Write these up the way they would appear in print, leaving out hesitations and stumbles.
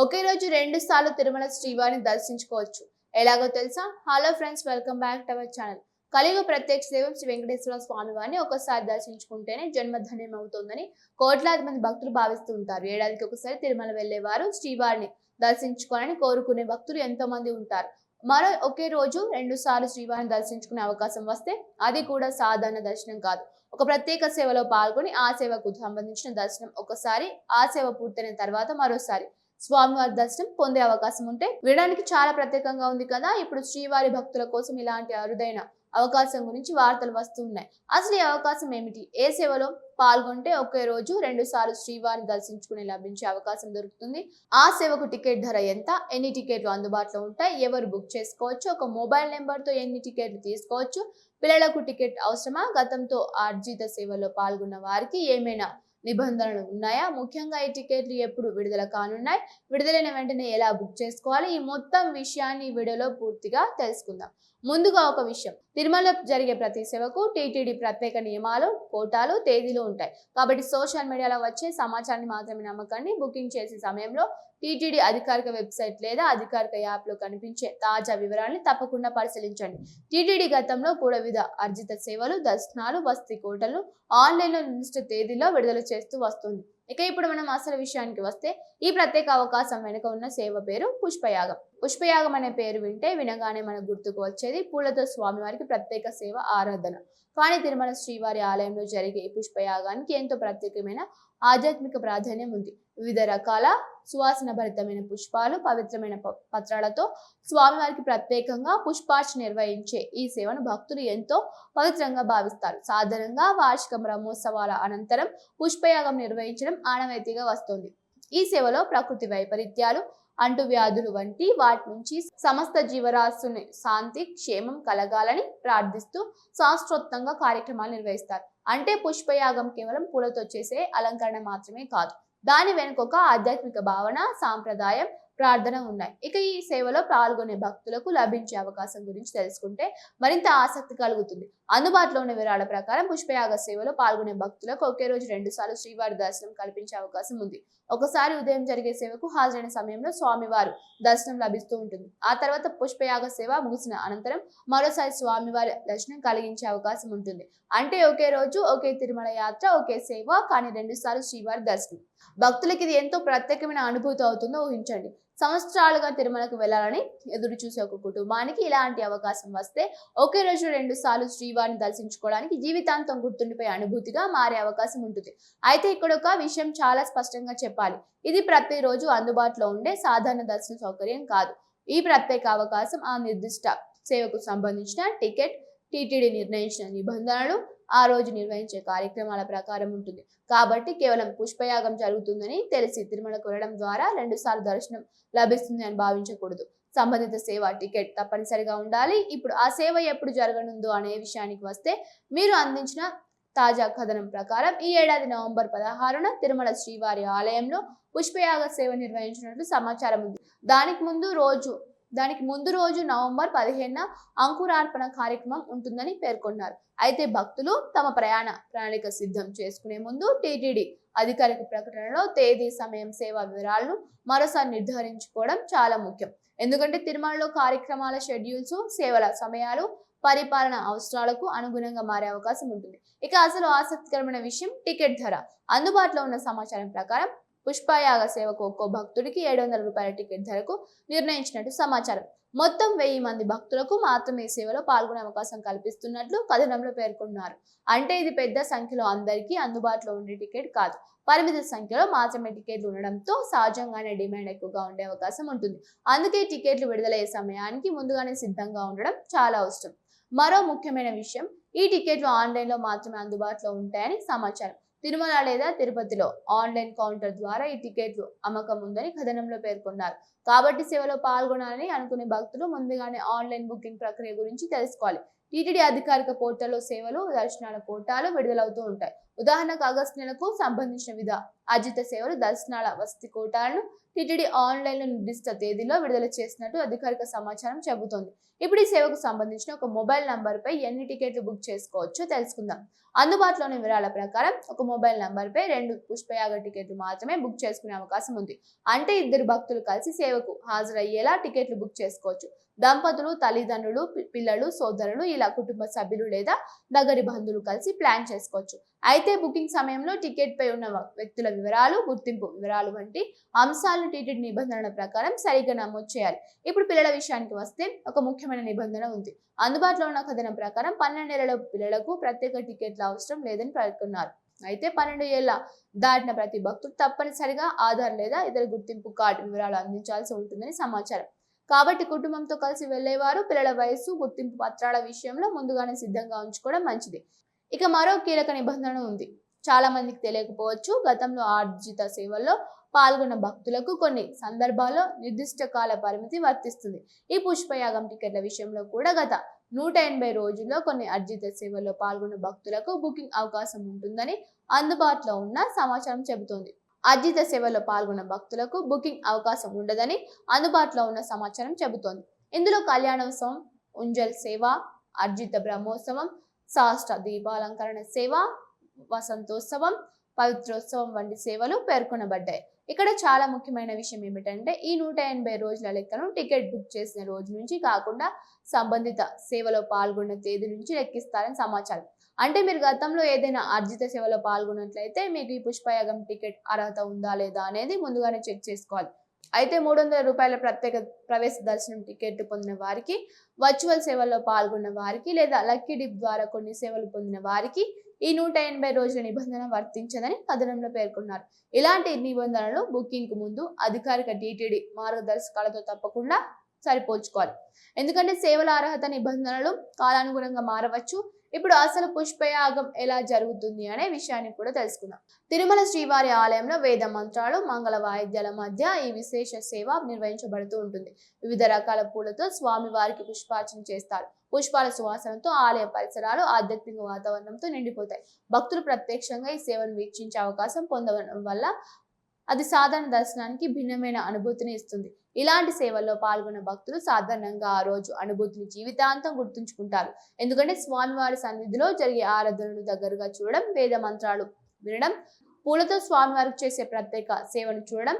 ఒకే రోజు 2 సార్లు తిరుమల శ్రీవారిని దర్శించుకోవచ్చు. ఎలాగో తెలుసా? Hello friends, welcome back to our channel. కలియుగ ప్రత్యక్ష దైవం శ్రీ వెంకటేశ్వర స్వామి వారిని ఒకసారి దర్శించుకుంటేనే జన్మధన్యం అవుతుందని కోట్లాది మంది భక్తులు భావిస్తూ ఉంటారు. ఏడాదికి ఒకసారి తిరుమల వెళ్లేవారు శ్రీవారిని దర్శించుకోవాలని కోరుకునే భక్తులు ఎంతో మంది ఉంటారు. మరో ఒకే రోజు 2 సార్లు శ్రీవారిని దర్శించుకునే అవకాశం వస్తే అది కూడా సాధారణ దర్శనం కాదు. ఒక ప్రత్యేక సేవలో పాల్గొని ఆ సేవకు సంబంధించిన దర్శనం ఒకసారి, ఆ సేవ పూర్తయిన తర్వాత మరోసారి స్వామివారి దర్శనం పొందే అవకాశం ఉంటే వినడానికి చాలా ప్రత్యేకంగా ఉంది కదా. ఇప్పుడు శ్రీవారి భక్తుల కోసం ఇలాంటి అరుదైన అవకాశం గురించి వార్తలు వస్తున్నాయి. అసలు ఈ అవకాశం ఏమిటి? ఏ సేవలో పాల్గొంటే ఒకే రోజు 2 సార్లు శ్రీవారిని దర్శించుకుని లభించే అవకాశం దొరుకుతుంది? ఆ సేవకు టికెట్ ధర ఎంత? ఎన్ని టికెట్లు అందుబాటులో ఉంటాయి? ఎవరు బుక్ చేసుకోవచ్చు? ఒక మొబైల్ నెంబర్ తో ఎన్ని టికెట్లు తీసుకోవచ్చు? పిల్లలకు టికెట్ అవసరమా? గతంతో ఆర్జిత సేవలో పాల్గొన్న వారికి ఏమైనా నిబంధనలు ఉన్నాయా? ముఖ్యంగా ఈ టికెట్లు ఎప్పుడు విడుదల కానున్నాయి? విడుదలైన వెంటనే ఎలా బుక్ చేసుకోవాలి? ఈ మొత్తం విషయాన్ని ఈ వీడియోలో పూర్తిగా తెలుసుకుందాం. ముందుగా ఒక విషయం, తిరుమల జరిగే ప్రతి సేవకు టీటీడీ ప్రత్యేక నియమాలు, కోటాలు, తేదీలు ఉంటాయి. కాబట్టి సోషల్ మీడియాలో వచ్చే సమాచారాన్ని మాత్రమే నమ్మకండి. బుకింగ్ చేసే సమయంలో టీటీడీ అధికారిక వెబ్సైట్ లేదా అధికారిక యాప్ లో కనిపించే తాజా వివరాలను తప్పకుండా పరిశీలించండి. టీటీడీ గతంలో కూడా వివిధ అర్జిత సేవలు, దర్శనాలు, వసతి కోటలు ఆన్లైన్ లో నిర్దిష్ట తేదీలో విడుదల చేస్తూ వస్తుంది. ఇక ఇప్పుడు మనం అసలు విషయానికి వస్తే, ఈ ప్రత్యేక అవకాశం వెనుక ఉన్న సేవ పేరు పుష్పయాగం. పుష్పయాగం అనే పేరు వినగానే మనకు గుర్తుకు వచ్చేది పూలతో స్వామివారికి ప్రత్యేక సేవ, ఆరాధన. కానీ తిరుమల శ్రీవారి ఆలయంలో జరిగే ఈ పుష్పయాగానికి ఎంతో ప్రత్యేకమైన ఆధ్యాత్మిక ప్రాధాన్యం ఉంది. వివిధ రకాల సువాసన భరితమైన పుష్పాలు, పవిత్రమైన పత్రాలతో స్వామివారికి ప్రత్యేకంగా పుష్పార్చన నిర్వహించే ఈ సేవను భక్తులు ఎంతో పవిత్రంగా భావిస్తారు. సాధారణంగా వార్షిక బ్రహ్మోత్సవాల అనంతరం పుష్పయాగం నిర్వహించడం ఆనవాయితీగా వస్తోంది. ఈ సేవలో ప్రకృతి వైపరీత్యాలు, అంటువ్యాధులు వంటి వాటి నుంచి సమస్త జీవరాశుని శాంతి, క్షేమం కలగాలని ప్రార్థిస్తూ శాస్త్రోక్తంగా కార్యక్రమాలు నిర్వహిస్తారు. అంటే పుష్పయాగం కేవలం పూలతో చేసే అలంకరణ మాత్రమే కాదు, దాని వెనుక ఒక ఆధ్యాత్మిక భావన, సాంప్రదాయం, ప్రార్థన ఉన్నాయి. ఇక ఈ సేవలో పాల్గొనే భక్తులకు లభించే అవకాశం గురించి తెలుసుకుంటే మరింత ఆసక్తి కలుగుతుంది. అందుబాటులో ఉన్న వివరాల ప్రకారం పుష్పయాగ సేవలో పాల్గొనే భక్తులకు ఒకే రోజు 2 సార్లు శ్రీవారి దర్శనం కల్పించే అవకాశం ఉంది. ఒకసారి ఉదయం జరిగే సేవకు హాజరైన సమయంలో స్వామివారు దర్శనం లభిస్తూ ఉంటుంది. ఆ తర్వాత పుష్పయాగ సేవ ముగిసిన అనంతరం మరోసారి స్వామివారి దర్శనం కలిగించే అవకాశం ఉంటుంది. అంటే ఒకే రోజు ఒకే తిరుమల యాత్ర, ఒకే సేవ, కానీ 2 సార్లు శ్రీవారి దర్శనం. భక్తులకి ఇది ఎంతో ప్రత్యేకమైన అనుభూతి అవుతుందో ఊహించండి. సంవత్సరాలుగా తిరుమలకు వెళ్లాలని ఎదురు చూసే ఒక కుటుంబానికి ఇలాంటి అవకాశం వస్తే ఒకే రోజు 2 సార్లు శ్రీవారిని దర్శించుకోవడానికి జీవితాంతం గుర్తుండిపోయే అనుభూతిగా మారే అవకాశం ఉంటుంది. అయితే ఇక్కడ ఒక విషయం చాలా స్పష్టంగా చెప్పాలి. ఇది ప్రతిరోజు అందుబాటులో ఉండే సాధారణ దర్శన సౌకర్యం కాదు. ఈ ప్రత్యేక అవకాశం ఆ నిర్దిష్ట సేవకు సంబంధించిన టికెట్, టీటీడీ నిర్ణయించిన నిబంధనలు, ఆ రోజు నిర్వహించే కార్యక్రమాల ప్రకారం ఉంటుంది. కాబట్టి కేవలం పుష్పయాగం జరుగుతుందని తెలిసి తిరుమలకు వెళ్ళడం ద్వారా 2 సార్లు దర్శనం లభిస్తుంది అని భావించకూడదు. సంబంధిత సేవ టికెట్ తప్పనిసరిగా ఉండాలి. ఇప్పుడు ఆ సేవ ఎప్పుడు జరగనుందో అనే విషయానికి వస్తే, మీరు అందించిన తాజా కథనం ప్రకారం ఈ ఏడాది నవంబర్ 16న తిరుమల శ్రీవారి ఆలయంలో పుష్పయాగ సేవ నిర్వహించినట్లు సమాచారం ఉంది. దానికి ముందు రోజు నవంబర్ 15న అంకురార్పణ కార్యక్రమం ఉంటుందని పేర్కొన్నారు. అయితే భక్తులు తమ ప్రయాణ ప్రణాళిక సిద్ధం చేసుకునే ముందు టీటీడీ అధికారిక ప్రకటనలో తేదీ, సమయం, సేవా వివరాలను మరోసారి నిర్ధారించుకోవడం చాలా ముఖ్యం. ఎందుకంటే తిరుమలలో కార్యక్రమాల షెడ్యూల్స్, సేవల సమయాలు పరిపాలన అవసరాలకు అనుగుణంగా మారే అవకాశం ఉంటుంది. ఇక అసలు ఆసక్తికరమైన విషయం టికెట్ ధర. అందుబాటులో ఉన్న సమాచారం ప్రకారం పుష్పయాగ సేవకు ఒక్కో భక్తుడికి 700 రూపాయల టికెట్ ధరకు నిర్ణయించినట్టు సమాచారం. మొత్తం 1000 మంది భక్తులకు మాత్రమే ఈ సేవలో పాల్గొనే అవకాశం కల్పిస్తున్నట్లు కథనంలో పేర్కొన్నారు. అంటే ఇది పెద్ద సంఖ్యలో అందరికీ అందుబాటులో ఉండే టికెట్ కాదు. పరిమిత సంఖ్యలో మాత్రమే టికెట్లు ఉండడంతో సహజంగానే డిమాండ్ ఎక్కువగా ఉండే అవకాశం ఉంటుంది. అందుకే టికెట్లు విడుదలయ్యే సమయానికి ముందుగానే సిద్ధంగా ఉండడం చాలా అవసరం. మరో ముఖ్యమైన విషయం, ఈ టికెట్లు ఆన్లైన్ లో మాత్రమే అందుబాటులో ఉంటాయని సమాచారం. తిరుమల లేదా తిరుపతిలో ఆన్లైన్ కౌంటర్ ద్వారా ఈ టికెట్లు అమ్మకం ఉందని కథనంలో పేర్కొన్నారు. కాబట్టి సేవలో పాల్గొనాలని అనుకునే భక్తులు ముందుగానే ఆన్లైన్ బుకింగ్ ప్రక్రియ గురించి తెలుసుకోవాలి. టీటీడీ అధికారిక పోర్టల్లో సేవలు దర్శనాల కోటాలు విడుదలవుతూ ఉంటాయి. ఉదాహరణకు ఆగస్టు నెలకు సంబంధించిన అర్జిత సేవలు దర్శనాల వసతి కోటాలను టీటీడీ ఆన్లైన్ లో నిర్దిష్ట తేదీలో విడుదల చేసినట్టు అధికారిక సమాచారం చెబుతోంది. ఇప్పుడు ఈ సేవకు సంబంధించిన ఒక మొబైల్ నంబర్ పై ఎన్ని టికెట్లు బుక్ చేసుకోవచ్చో తెలుసుకుందాం. అందుబాటులోని వివరాల ప్రకారం ఒక మొబైల్ నంబర్ పై 2 పుష్పయాగ టికెట్లు మాత్రమే బుక్ చేసుకునే అవకాశం ఉంది. అంటే 2 భక్తులు కలిసి సేవకు హాజరయ్యేలా టికెట్లు బుక్ చేసుకోవచ్చు. దంపతులు, తల్లిదండ్రులు, పిల్లలు, సోదరులు ఇలా కుటుంబ సభ్యులు లేదా దగ్గరి బంధువులు కలిసి ప్లాన్ చేసుకోవచ్చు. అయితే బుకింగ్ సమయంలో టికెట్ పై ఉన్న వ్యక్తుల వివరాలు, గుర్తింపు వివరాలు వంటి అంశాలను టీటీడీ నిబంధనల ప్రకారం సరిగ్గా నమోదు చేయాలి. ఇప్పుడు పిల్లల విషయానికి వస్తే ఒక ముఖ్యమైన నిబంధన ఉంది. అందుబాటులో ఉన్న కథనం ప్రకారం 12 ఏళ్లలోపు పిల్లలకు ప్రత్యేక టికెట్ల అవసరం లేదని పేర్కొన్నారు. అయితే 12 ఏళ్ల దాటిన ప్రతి భక్తుడు తప్పనిసరిగా ఆధార్ లేదా ఇతర గుర్తింపు కార్డు వివరాలు అందించాల్సి ఉంటుందని సమాచారం. కాబట్టి కుటుంబంతో కలిసి వెళ్లేవారు పిల్లల వయసు, గుర్తింపు పత్రాల విషయంలో ముందుగానే సిద్ధంగా ఉంచుకోవడం మంచిది. ఇక మరో కీలక నిబంధన ఉంది. చాలా మందికి తెలియకపోవచ్చు. గతంలో ఆర్జిత సేవల్లో పాల్గొన్న భక్తులకు కొన్ని సందర్భాల్లో నిర్దిష్ట కాల పరిమితి వర్తిస్తుంది. ఈ పుష్పయాగం టికెట్ల విషయంలో కూడా గత 180 రోజుల్లో కొన్ని అర్జిత సేవల్లో పాల్గొన్న భక్తులకు బుకింగ్ అవకాశం ఉంటుందని అందుబాటులో ఉన్న సమాచారం చెబుతోంది. అర్జిత సేవలో పాల్గొన్న భక్తులకు బుకింగ్ అవకాశం ఉండదని అందుబాటులో ఉన్న సమాచారం చెబుతోంది. ఇందులో కళ్యాణోత్సవం, ఉంజల్ సేవ, అర్జిత బ్రహ్మోత్సవం, శాస్త్ర దీపాలంకరణ సేవ, వసంతోత్సవం, పవిత్రోత్సవం వంటి సేవలు పేర్కొనబడ్డాయి. ఇక్కడ చాలా ముఖ్యమైన విషయం ఏమిటంటే ఈ 180 రోజుల లెక్కను టికెట్ బుక్ చేసిన రోజు నుంచి కాకుండా సంబంధిత సేవలో పాల్గొన్న తేదీ నుంచి లెక్కిస్తారని సమాచారం. అంటే మీరు గతంలో ఏదైనా అర్జిత సేవలో పాల్గొన్నట్లయితే మీకు ఈ పుష్పయాగం టికెట్ అర్హత ఉందా లేదా అనేది ముందుగానే చెక్ చేసుకోవాలి. అయితే 300 రూపాయల ప్రత్యేక ప్రవేశ దర్శనం టికెట్ పొందిన వారికి, వర్చువల్ సేవల్లో పాల్గొన్న వారికి లేదా లక్కీ డిప్ ద్వారా కొన్ని సేవలు పొందిన వారికి ఈ 180 రోజుల నిబంధన వర్తించదని కథనంలో పేర్కొన్నారు. ఇలాంటి నిబంధనలు బుకింగ్ కు ముందు అధికారిక టీటీడీ మార్గదర్శకాలతో తప్పకుండా సరిపోల్చుకోవాలి. ఎందుకంటే సేవల అర్హత నిబంధనలు కాలానుగుణంగా మారవచ్చు. ఇప్పుడు అసలు పుష్పయాగం ఎలా జరుగుతుంది అనే విషయాన్ని కూడా తెలుసుకుందాం. తిరుమల శ్రీవారి ఆలయంలో వేద మంత్రాలు, మంగళ వాయిద్యాల మధ్య ఈ విశేష సేవ నిర్వహించబడుతూ ఉంటుంది. వివిధ రకాల పూలతో స్వామి వారికి పుష్పార్చన చేస్తారు. పుష్పాల సువాసనతో ఆలయ పరిసరాలు ఆధ్యాత్మిక వాతావరణంతో నిండిపోతాయి. భక్తులు ప్రత్యక్షంగా ఈ సేవను వీక్షించే అవకాశం పొందడం వల్ల అది సాధారణ దర్శనానికి భిన్నమైన అనుభూతిని ఇస్తుంది. ఇలాంటి సేవల్లో పాల్గొన్న భక్తులు సాధారణంగా ఆ రోజు అనుభూతిని జీవితాంతం గుర్తుంచుకుంటారు. ఎందుకంటే స్వామివారి సన్నిధిలో జరిగే ఆరాధనను దగ్గరగా చూడడం, వేద మంత్రాలు వినడం, పూలతో స్వామివారికి చేసే ప్రత్యేక సేవను చూడడం,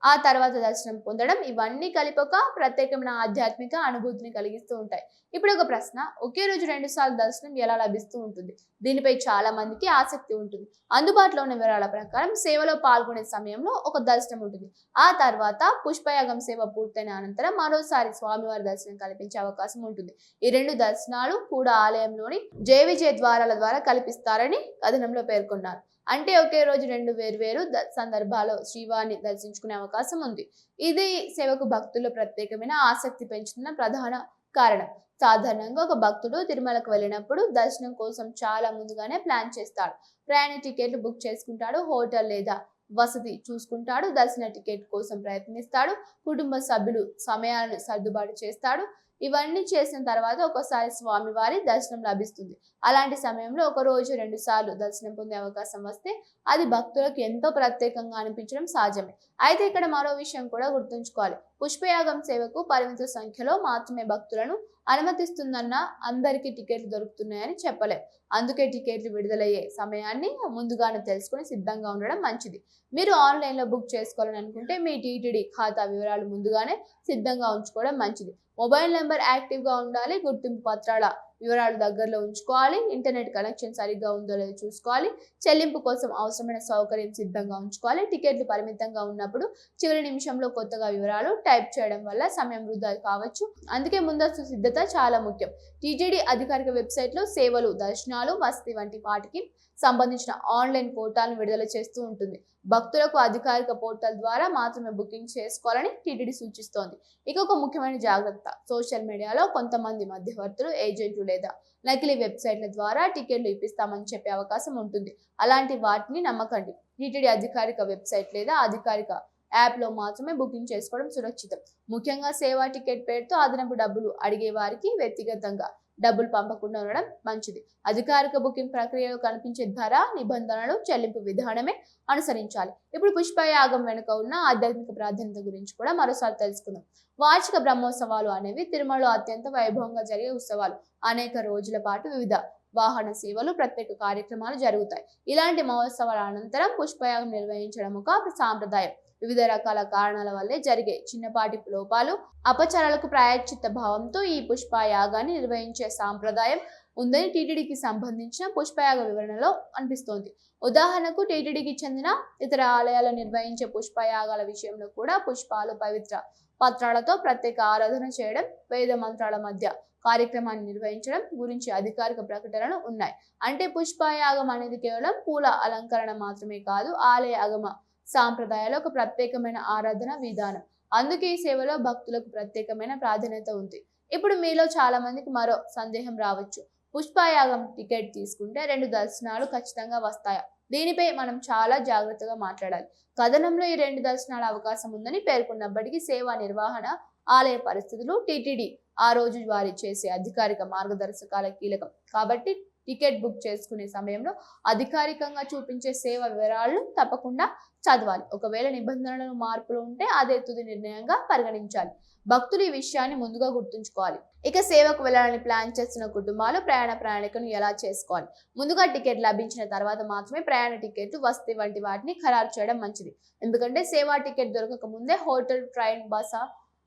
ఆ తర్వాత దర్శనం పొందడం, ఇవన్నీ కలిపి ఒక ప్రత్యేకమైన ఆధ్యాత్మిక అనుభూతిని కలిగిస్తూ ఉంటాయి. ఇప్పుడు ఒక ప్రశ్న, ఒకే రోజు 2 సార్లు దర్శనం ఎలా లభిస్తూ ఉంటుంది? దీనిపై చాలా మందికి ఆసక్తి ఉంటుంది. అందుబాటులో ఉన్న వివరాల ప్రకారం సేవలో పాల్గొనే సమయంలో ఒక దర్శనం ఉంటుంది. ఆ తర్వాత పుష్పయాగం సేవ పూర్తయిన అనంతరం మరోసారి స్వామివారి దర్శనం కల్పించే అవకాశం ఉంటుంది. ఈ 2 దర్శనాలు కూడా ఆలయంలోని జయ విజయ ద్వారాల ద్వారా కల్పిస్తారని కథనంలో పేర్కొన్నారు. అంటే ఒకే రోజు 2 వేర్వేరు సందర్భాల్లో శ్రీవారిని దర్శించుకునే అవకాశం ఉంది. ఇది సేవకు భక్తుల్లో ప్రత్యేకమైన ఆసక్తి పెంచుతున్న ప్రధాన కారణం. సాధారణంగా ఒక భక్తుడు తిరుమలకు వెళ్ళినప్పుడు దర్శనం కోసం చాలా ముందుగానే ప్లాన్ చేస్తాడు. ప్రయాణ టికెట్లు బుక్ చేసుకుంటాడు, హోటల్ లేదా వసతి చూసుకుంటాడు, దర్శన టికెట్ కోసం ప్రయత్నిస్తాడు, కుటుంబ సభ్యులు సమయాలను సర్దుబాటు చేస్తాడు. ఇవన్నీ చేసిన తర్వాత ఒకసారి స్వామివారి దర్శనం లభిస్తుంది. అలాంటి సమయంలో ఒక రోజు 2 సార్లు దర్శనం పొందే అవకాశం వస్తే అది భక్తులకు ఎంతో ప్రత్యేకంగా అనిపించడం సహజమే. అయితే ఇక్కడ మరో విషయం కూడా గుర్తుంచుకోవాలి. పుష్పయాగం సేవకు పరిమిత సంఖ్యలో మాత్రమే భక్తులను అనుమతిస్తుందన్న అందరికీ టికెట్లు దొరుకుతున్నాయని చెప్పలేం. అందుకే టికెట్లు విడుదలయ్యే సమయాన్ని ముందుగానే తెలుసుకుని సిద్ధంగా ఉండడం మంచిది. మీరు ఆన్లైన్లో బుక్ చేసుకోవాలని అనుకుంటే మీ టీటీడీ ఖాతా వివరాలు ముందుగానే సిద్ధంగా ఉంచుకోవడం మంచిది. మొబైల్ నెంబర్ యాక్టివ్గా ఉండాలి, గుర్తింపు పత్రాల వివరాలు దగ్గరలో ఉంచుకోవాలి, ఇంటర్నెట్ కనెక్షన్ సరిగ్గా ఉందో లేదో చూసుకోవాలి, చెల్లింపు కోసం అవసరమైన సౌకర్యం సిద్ధంగా ఉంచుకోవాలి. టికెట్లు పరిమితంగా ఉన్నప్పుడు చివరి నిమిషంలో కొత్తగా వివరాలు టైప్ చేయడం వల్ల సమయం వృధా కావచ్చు. అందుకే ముందస్తు సిద్ధత చాలా ముఖ్యం. టీటీడీ అధికారిక వెబ్సైట్లో సేవలు, దర్శనాలు, వసతి వంటి వాటికి సంబంధించిన ఆన్లైన్ కోటాలను విడుదల చేస్తూ ఉంటుంది. భక్తులకు అధికారిక పోర్టల్ ద్వారా మాత్రమే బుకింగ్ చేసుకోవాలని టీటీడీ సూచిస్తోంది. ఇక ఒక ముఖ్యమైన జాగ్రత్త, సోషల్ మీడియాలో కొంతమంది మధ్యవర్తులు, ఏజెంట్లు లేదా నకిలీ వెబ్సైట్ల ద్వారా టికెట్లు ఇప్పిస్తామని చెప్పే అవకాశం ఉంటుంది. అలాంటి వాటిని నమ్మకండి. టీటీడీ అధికారిక వెబ్సైట్ లేదా అధికారిక యాప్లో మాత్రమే బుకింగ్ చేసుకోవడం సురక్షితం. ముఖ్యంగా సేవా టికెట్ పేరుతో అదనపు డబ్బులు అడిగే వారికి వ్యక్తిగతంగా డబ్బులు పంపకుండా ఉండడం మంచిది. అధికారిక బుకింగ్ ప్రక్రియలో కనిపించే ధర, నిబంధనలు, చెల్లింపు విధానమే అనుసరించాలి. ఇప్పుడు పుష్పయాగం వెనుక ఉన్న ఆధ్యాత్మిక ప్రాధాన్యత గురించి కూడా మరోసారి తెలుసుకుందాం. వార్షిక బ్రహ్మోత్సవాలు అనేవి తిరుమలలో అత్యంత వైభవంగా జరిగే ఉత్సవాలు. అనేక రోజుల పాటు వివిధ వాహన సేవలు, ప్రత్యేక కార్యక్రమాలు జరుగుతాయి. ఇలాంటి మహోత్సవాల అనంతరం పుష్పయాగం నిర్వహించడం ఒక సాంప్రదాయం. వివిధ రకాల కారణాల వల్లే జరిగే చిన్నపాటి లోపాలు, అపచారాలకు ప్రాయశ్చిత్త భావంతో ఈ పుష్పయాగాన్ని నిర్వహించే సాంప్రదాయం ఉందని టీటీడీకి సంబంధించిన పుష్పయాగ వివరణలో అనిపిస్తోంది. ఉదాహరణకు టీటీడీకి చెందిన ఇతర ఆలయాలు నిర్వహించే పుష్పయాగాల విషయంలో కూడా పుష్పాలు, పవిత్ర పత్రాలతో ప్రత్యేక ఆరాధన చేయడం, వేద మంత్రాల మధ్య కార్యక్రమాన్ని నిర్వహించడం గురించి అధికారిక ప్రకటనలు ఉన్నాయి. అంటే పుష్పయాగం అనేది కేవలం పూల అలంకరణ మాత్రమే కాదు, ఆలయ ఆగమ సాంప్రదాయాలు ఒక ప్రత్యేకమైన ఆరాధన విధానం. అందుకే ఈ సేవలో భక్తులకు ప్రత్యేకమైన ప్రాధాన్యత ఉంది. ఇప్పుడు మీలో చాలా మందికి మరో సందేహం రావచ్చు. పుష్పయాగం టికెట్ తీసుకుంటే 2 దర్శనాలు ఖచ్చితంగా వస్తాయా? దీనిపై మనం చాలా జాగ్రత్తగా మాట్లాడాలి. కథనంలో ఈ 2 దర్శనాల అవకాశం ఉందని పేర్కొన్నప్పటికీ సేవా నిర్వహణ, ఆలయ పరిస్థితులు, టీటీడీ ఆ రోజు వారి చేసే అధికారిక మార్గదర్శకాల కీలకం. కాబట్టి టికెట్ బుక్ చేసుకునే సమయంలో అధికారికంగా చూపించే సేవ వివరాలను తప్పకుండా చదవాలి. ఒకవేళ నిబంధనలు మార్పులు ఉంటే అదే తుది నిర్ణయంగా పరిగణించాలి. భక్తులు ఈ విషయాన్ని ముందుగా గుర్తుంచుకోవాలి. ఇక సేవకు వెళ్లాలని ప్లాన్ చేస్తున్న కుటుంబాలు ప్రయాణికను ఎలా చేసుకోవాలి? ముందుగా టికెట్ లభించిన తర్వాత మాత్రమే ప్రయాణ టికెట్లు, వసతి వంటి వాటిని ఖరారు చేయడం మంచిది. ఎందుకంటే సేవా టికెట్ దొరకక ముందే హోటల్, ట్రైన్, బస,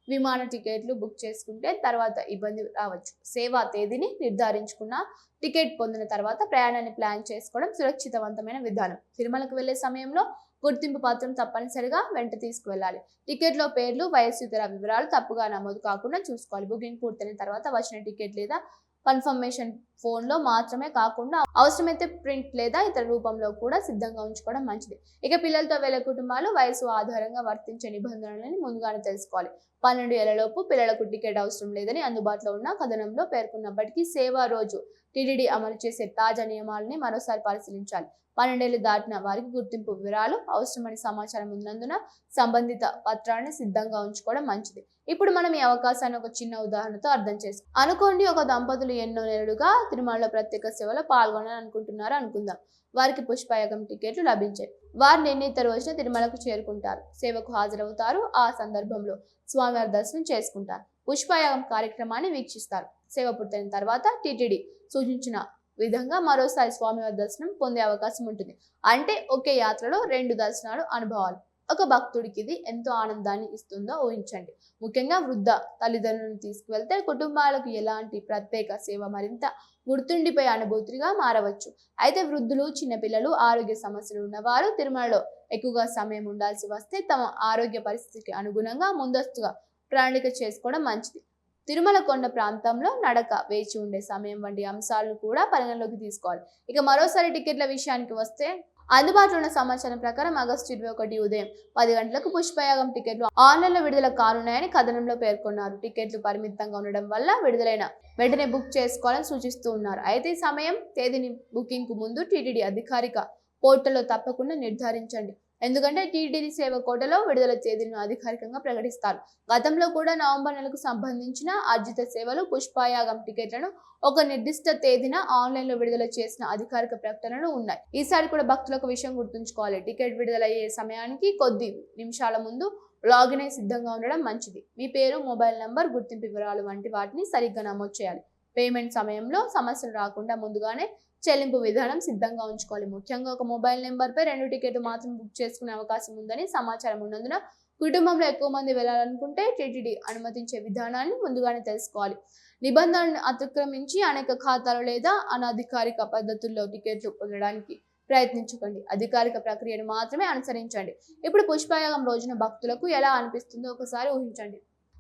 విమాన టికెట్లు బుక్ చేసుకుంటే తర్వాత ఇబ్బంది రావచ్చు. సేవా తేదీని నిర్ధారించుకున్న టికెట్ పొందిన తర్వాత ప్రయాణాన్ని ప్లాన్ చేసుకోవడం సురక్షితవంతమైన విధానం. తిరుమలకు వెళ్లే సమయంలో గుర్తింపు పత్రం తప్పనిసరిగా వెంట తీసుకువెళ్ళాలి. టికెట్లో పేర్లు, వయస్సు, ఇతర వివరాలు తప్పుగా నమోదు కాకుండా చూసుకోవాలి. బుకింగ్ పూర్తయిన తర్వాత వచ్చిన టికెట్ లేదా కన్ఫర్మేషన్ ఫోన్లో మాత్రమే కాకుండా అవసరమైతే ప్రింట్ లేదా ఇతర రూపంలో కూడా సిద్ధంగా ఉంచుకోవడం మంచిది. ఇక పిల్లలతో వెళ్లే కుటుంబాలు వయసు ఆధారంగా వర్తించే నిబంధనలని ముందుగానే తెలుసుకోవాలి. 12 ఏళ్లలోపు పిల్లలకు టికెట్ అవసరం లేదని అందుబాటులో ఉన్న కథనంలో పేర్కొన్నప్పటికీ సేవా రోజు టీటీడీ అమలు చేసే తాజా నియమాలని మరోసారి పరిశీలించాలి. 12 ఏళ్లు దాటిన వారికి గుర్తింపు వివరాలు అవసరమని సమాచారం ఉన్నందున సంబంధిత పత్రాన్ని సిద్ధంగా ఉంచుకోవడం మంచిది. ఇప్పుడు మనం ఈ అవకాశాన్ని ఒక చిన్న ఉదాహరణతో అర్థం చేసుకో. అనుకోండి, ఒక దంపతులు ఎన్నో నెలలుగా తిరుమలలో ప్రత్యేక సేవలో పాల్గొనాలని అనుకుంటున్నారు అనుకుందాం. వారికి పుష్పయాగం టికెట్లు లభించాయి. వారు నిర్ణీత రోజున తిరుమలకు చేరుకుంటారు, సేవకు హాజరవుతారు. ఆ సందర్భంలో స్వామివారి దర్శనం చేసుకుంటారు, పుష్పయాగం కార్యక్రమాన్ని వీక్షిస్తారు. సేవ పూర్తయిన తర్వాత టీటీడీ సూచించిన విధంగా మరోసారి స్వామివారి దర్శనం పొందే అవకాశం ఉంటుంది. అంటే ఒకే యాత్రలో 2 దర్శనాలు అనుభవాలు. ఒక భక్తుడికి ఇది ఎంతో ఆనందాన్ని ఇస్తుందో ఊహించండి. ముఖ్యంగా వృద్ధ తల్లిదండ్రులను తీసుకువెళ్తే కుటుంబాలకు ఎలాంటి ప్రత్యేక సేవ మరింత గుర్తుండిపోయే అనుభూతిగా మారవచ్చు. అయితే వృద్ధులు, చిన్నపిల్లలు, ఆరోగ్య సమస్యలు ఉన్నవారు తిరుమలలో ఎక్కువగా సమయం ఉండాల్సి వస్తే తమ ఆరోగ్య పరిస్థితికి అనుగుణంగా ముందస్తుగా ప్రణాళిక చేసుకోవడం మంచిది. తిరుమల కొండ ప్రాంతంలో నడక, వేచి ఉండే సమయం వంటి అంశాలను కూడా పరిగణలోకి తీసుకోవాలి. ఇక మరోసారి టికెట్ల విషయానికి వస్తే అందుబాటులో ఉన్న సమాచారం ప్రకారం ఆగస్టు 21 ఉదయం 10 గంటలకు పుష్పయాగం టికెట్లు ఆన్లైన్లో విడుదల కానున్నాయని కథనంలో పేర్కొన్నారు. టికెట్లు పరిమితంగా ఉండడం వల్ల విడుదలైన వెంటనే బుక్ చేసుకోవాలని సూచిస్తూ ఉన్నారు. అయితే ఈ సమయం, తేదీని బుకింగ్ కు ముందు టీటీడీ అధికారిక పోర్టల్లో తప్పకుండా నిర్ధారించండి. ఎందుకంటే టీటీడీ సేవ కోటలో విడుదల తేదీలను అధికారికంగా ప్రకటిస్తారు. గతంలో కూడా నవంబర్ నెలకు సంబంధించిన అర్జిత సేవలు, పుష్పయాగం టికెట్లను ఒక నిర్దిష్ట తేదీన ఆన్లైన్లో విడుదల చేసిన అధికారిక ప్రకటనలు ఉన్నాయి. ఈసారి కూడా భక్తులకు విషయం గుర్తుంచుకోవాలి. టికెట్ విడుదలయ్యే సమయానికి కొద్ది నిమిషాల ముందు లాగిన్ అయి సిద్ధంగా ఉండడం మంచిది. మీ పేరు, మొబైల్ నంబర్, గుర్తింపు వివరాలు వంటి వాటిని సరిగ్గా నమోదు చేయాలి. పేమెంట్ సమయంలో సమస్యలు రాకుండా ముందుగానే చెల్లింపు విధానం సిద్ధంగా ఉంచుకోవాలి. ముఖ్యంగా ఒక మొబైల్ నెంబర్పై 2 టికెట్లు మాత్రం బుక్ చేసుకునే అవకాశం ఉందని సమాచారం ఉన్నందున కుటుంబంలో ఎక్కువ మంది వెళ్లాలనుకుంటే టీటీడీ అనుమతించే విధానాన్ని ముందుగానే తెలుసుకోవాలి. నిబంధనలను అతిక్రమించి అనేక ఖాతాలు లేదా అనధికారిక పద్ధతుల్లో టికెట్లు పొందడానికి ప్రయత్నించకండి. అధికారిక ప్రక్రియను మాత్రమే అనుసరించండి. ఇప్పుడు పుష్పయాగం రోజున భక్తులకు ఎలా అనిపిస్తుందో ఒకసారి ఊహించండి.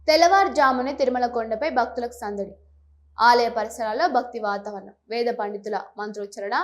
తెల్లవారుజామునే తిరుమల కొండపై భక్తులకు సందడి. ఆలయ పరిసరాల్లో భక్తి వాతావరణం, వేద పండితుల మంత్రోచ్చరణ,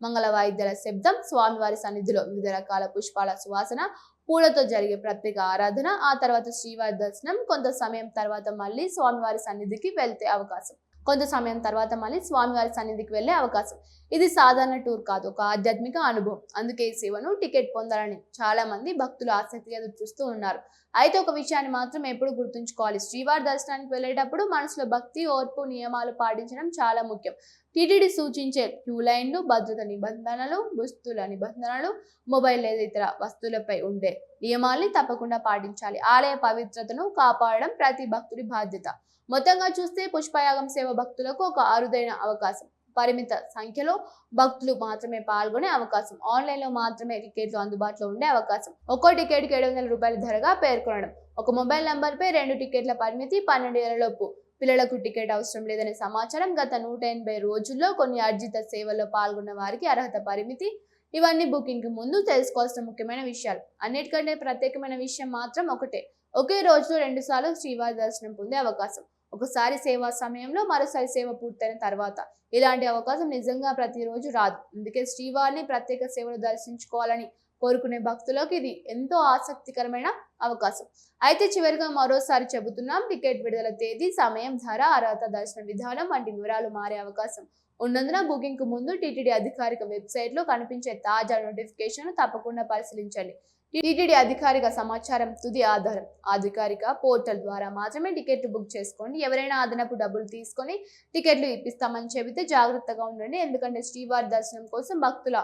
మంగళ వాయిద్యాల శబ్దం, స్వామివారి సన్నిధిలో వివిధ రకాల పుష్పాల సువాసన, పూలతో జరిగే ప్రత్యేక ఆరాధన, ఆ తర్వాత శ్రీవారి దర్శనం. కొంత సమయం తర్వాత మళ్ళీ స్వామివారి సన్నిధికి వెళ్తే అవకాశం. కొంత సమయం తర్వాత మళ్ళీ స్వామివారి సన్నిధికి వెళ్లే అవకాశం. ఇది సాధారణ టూర్ కాదు, ఒక ఆధ్యాత్మిక అనుభవం. అందుకే ఈ సేవను టికెట్ పొందాలని చాలా మంది భక్తులు ఆసక్తిగా ఎదురు చూస్తూ ఉన్నారు. అయితే ఒక విషయాన్ని మాత్రం ఎప్పుడు గుర్తుంచుకోవాలి, శ్రీవారి దర్శనానికి వెళ్ళేటప్పుడు మనసులో భక్తి, ఓర్పు, నియమాలు పాటించడం చాలా ముఖ్యం. టీటీడీ సూచించే క్యూ లైన్లు, భద్రత నిబంధనలు, దుస్తుల నిబంధనలు, మొబైల్ లేదా ఇతర వస్తువులపై ఉండే నియమాల్ని తప్పకుండా పాటించాలి. ఆలయ పవిత్రతను కాపాడడం ప్రతి భక్తుడి బాధ్యత. మొత్తంగా చూస్తే పుష్పయాగం సేవ భక్తులకు ఒక అరుదైన అవకాశం. పరిమిత సంఖ్యలో భక్తులు మాత్రమే పాల్గొనే అవకాశం. ఆన్లైన్ లో మాత్రమే టికెట్లు అందుబాటులో ఉండే అవకాశం. ఒక్కో టికెట్ కి 700 రూపాయల ధరగా పేర్కొనడం. ఒక మొబైల్ నంబర్ పై 2 టికెట్ల పరిమితి. 12 ఏళ్లలోపు పిల్లలకు టికెట్ అవసరం లేదనే సమాచారం. గత 180 రోజుల్లో కొన్ని అర్జిత సేవల్లో పాల్గొన్న వారికి అర్హత పరిమితి. ఇవన్నీ బుకింగ్ కి ముందు తెలుసుకోవాల్సిన ముఖ్యమైన విషయాలు. అన్నిటికంటే ప్రత్యేకమైన విషయం మాత్రం ఒకటే, ఒకే రోజులో 2 సార్లు శ్రీవారి దర్శనం పొందే అవకాశం. ఒకసారి సేవా సమయంలో, మరోసారి సేవ పూర్తయిన తర్వాత. ఇలాంటి అవకాశం నిజంగా ప్రతిరోజు రాదు. అందుకే శ్రీవారిని ప్రత్యేక సేవలు దర్శించుకోవాలని కోరుకునే భక్తులకు ఇది ఎంతో ఆసక్తికరమైన అవకాశం. అయితే చివరిగా మరోసారి చెబుతున్నాం, టికెట్ విడుదల తేదీ, సమయం, ధర, అర్హత, దర్శన విధానం వంటి వివరాలు మారే అవకాశం ఉన్నందున బుకింగ్ కు ముందు టీటీడీ అధికారిక వెబ్సైట్ లో కనిపించే తాజా నోటిఫికేషన్ తప్పకుండా పరిశీలించండి. టీటీడీ అధికారిక సమాచారం తుది ఆధారం. అధికారిక పోర్టల్ ద్వారా మాత్రమే టికెట్లు బుక్ చేసుకోండి. ఎవరైనా అదనపు డబ్బులు తీసుకొని టికెట్లు ఇప్పిస్తామని చెబితే జాగ్రత్తగా ఉండండి. ఎందుకంటే శ్రీవారి దర్శనం కోసం భక్తుల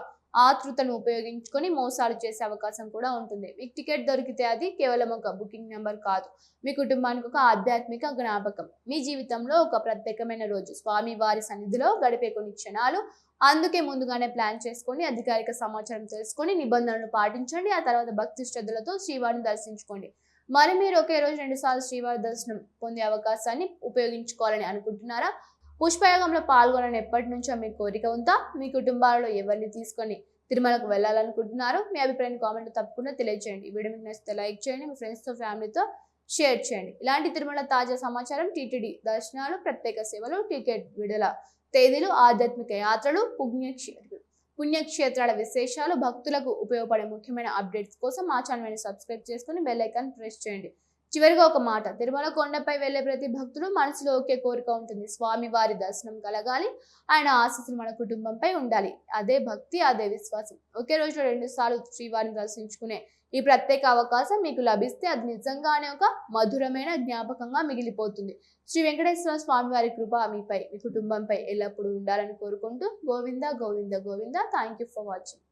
ఆతృతను ఉపయోగించుకొని మోసాలు చేసే అవకాశం కూడా ఉంటుంది. మీకు టికెట్ దొరికితే అది కేవలం ఒక బుకింగ్ నెంబర్ కాదు, మీ కుటుంబానికి ఒక ఆధ్యాత్మిక జ్ఞాపకం. మీ జీవితంలో ఒక ప్రత్యేకమైన రోజు, స్వామి వారి సన్నిధిలో గడిపే కొన్ని క్షణాలు. అందుకే ముందుగానే ప్లాన్ చేసుకొని అధికారిక సమాచారం తెలుసుకొని నిబంధనలు పాటించండి. ఆ తర్వాత భక్తి శ్రద్ధలతో శ్రీవారిని దర్శించుకోండి. మరి మీరు ఒకే రోజు 2 సార్లు శ్రీవారి దర్శనం పొందే అవకాశాన్ని ఉపయోగించుకోవాలని అనుకుంటున్నారా? పుష్పయాగంలో పాల్గొనని ఎప్పటి నుంచో మీ కోరిక ఉందా? మీ కుటుంబాలలో ఎవరిని తీసుకొని తిరుమలకు వెళ్ళాలనుకుంటున్నారు? మీ అభిప్రాయాన్ని కామెంట్ తప్పకుండా తెలియజేయండి. వీడియో మీకు నచ్చితే లైక్ చేయండి, మీ ఫ్రెండ్స్తో ఫ్యామిలీతో షేర్ చేయండి. ఇలాంటి తిరుమల తాజా సమాచారం, టీటీడీ దర్శనాలు, ప్రత్యేక సేవలు, టికెట్ విడుదల తేదీలు, ఆధ్యాత్మిక యాత్రలు, పుణ్యక్షేత్రాల విశేషాలు, భక్తులకు ఉపయోగపడే ముఖ్యమైన అప్డేట్స్ కోసం మా ఛానల్ని సబ్స్క్రైబ్ చేసుకుని బెల్ ఐకాన్ ప్రెస్ చేయండి. చివరిగా ఒక మాట, తిరుమల కొండపై వెళ్లే ప్రతి భక్తుడు మనసులో ఒకే కోరిక ఉంటుంది, స్వామి వారి దర్శనం కలగాలి, ఆయన ఆశీస్సులు మన కుటుంబంపై ఉండాలి. అదే భక్తి, అదే విశ్వాసం. ఒకే రోజులో 2 సార్లు శ్రీవారిని దర్శించుకునే ఈ ప్రత్యేక అవకాశం మీకు లభిస్తే అది నిజంగానే ఒక మధురమైన జ్ఞాపకంగా మిగిలిపోతుంది. శ్రీ వెంకటేశ్వర స్వామి వారి కృప మీపై, మీ కుటుంబంపై ఎల్లప్పుడూ ఉండాలని కోరుకుంటూ, Govinda Govinda Govinda. Thank you for watching.